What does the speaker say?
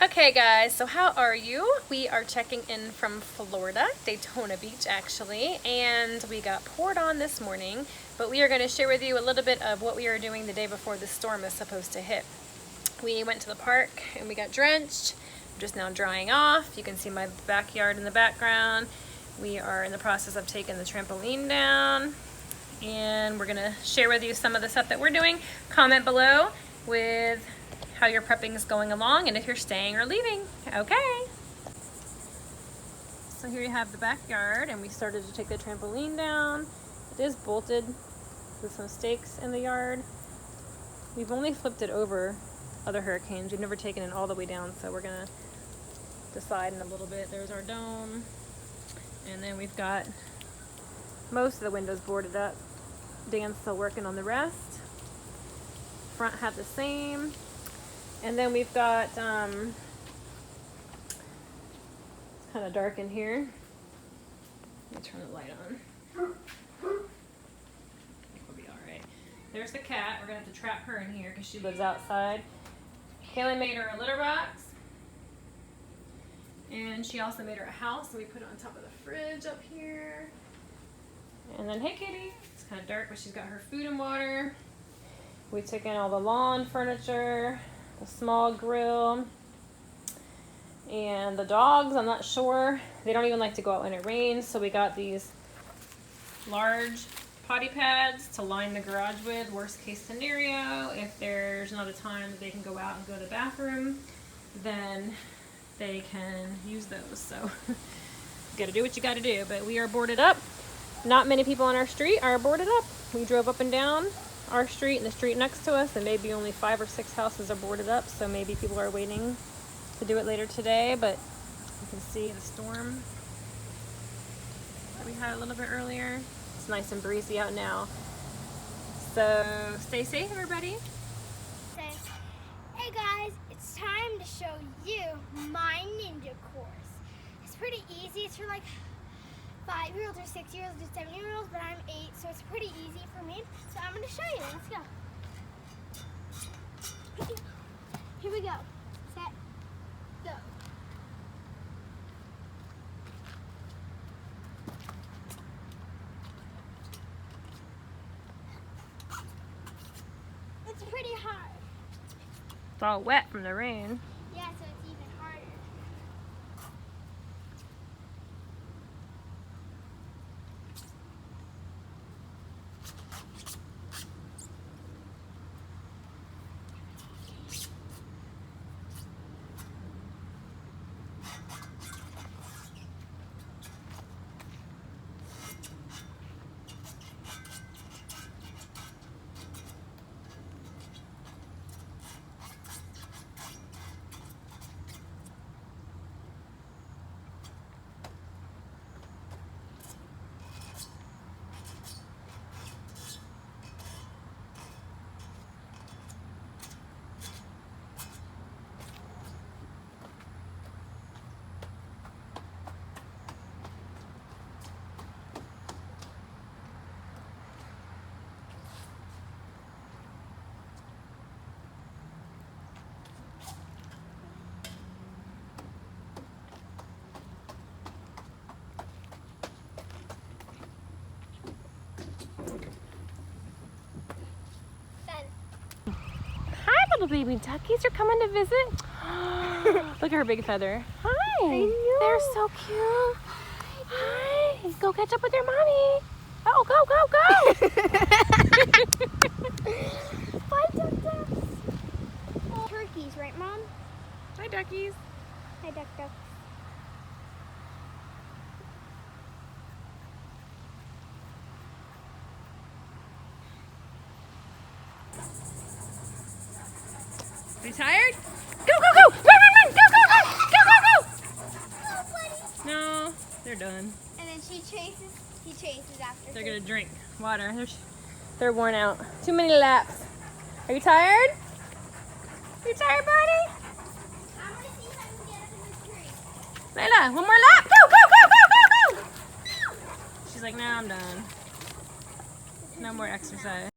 Okay guys, so how are you? We are checking in from Florida, Daytona Beach actually, and we got poured on this morning, but we are going to share with you a little bit of what we are doing the day before the storm is supposed to hit. We went to the park and we got drenched. I'm just now drying off. You can see my backyard in the background. We are in the process of taking the trampoline down, and we're going to share with you some of the stuff that we're doing. Comment below with how your prepping is going along and if you're staying or leaving. Okay. So here you have the backyard, and we started to take the trampoline down. It is bolted with some stakes in the yard. We've only flipped it over other hurricanes. We've never taken it all the way down, so we're gonna decide in a little bit. There's our dome, and then we've got most of the windows boarded up. Dan's still working on the rest. Front have the same. And then we've got, it's kind of dark in here. Let me turn the light on. I think we'll be all right. There's the cat. We're going to have to trap her in here because she lives outside. Kayla made her a litter box. And she also made her a house, so we put it on top of the fridge up here. And then, hey kitty. It's kind of dark, but she's got her food and water. We took in all the lawn furniture. A small grill, and the dogs, I'm not sure, they don't even like to go out when it rains, so we got these large potty pads to line the garage with. Worst case scenario, if there's not a time that they can go out and go to the bathroom, then they can use those. So you gotta do what you gotta do. But we are boarded up. Not many people on our street are boarded up. We drove up and down our street and the street next to us, and maybe only 5 or 6 houses are boarded up, so maybe people are waiting to do it later today. But you can see the storm that we had a little bit earlier. It's nice and breezy out now, so stay safe everybody. Hey guys, it's time to show you my ninja course. It's pretty easy. It's for like 5-year-olds or 6-year-olds or 7-year-olds, but I'm 8, so it's pretty easy for me. So I'm going to show you. Let's go. Here we go. Set, go. It's pretty hard. It's all wet from the rain. Yeah, so it's even harder. Little baby duckies are coming to visit. Look at her big feather. Hi. I know. They're so cute. Hi. Go catch up with your mommy. Oh, go, go, go. Bye, duck ducks. Turkeys, right, Mom? Hi, duckies. Hi, duck ducks. Are you tired? Go, go, go! Run, run, run! Go, go, go! Go, go, go! No, they're done. And then he chases after. They're gonna drink water. They're worn out. Too many laps. Are you tired? You tired, buddy? I'm gonna see if I can get up in the tree. Layla, one more lap. Go, go, go, go, go, go! She's like, nah, I'm done. No more exercise.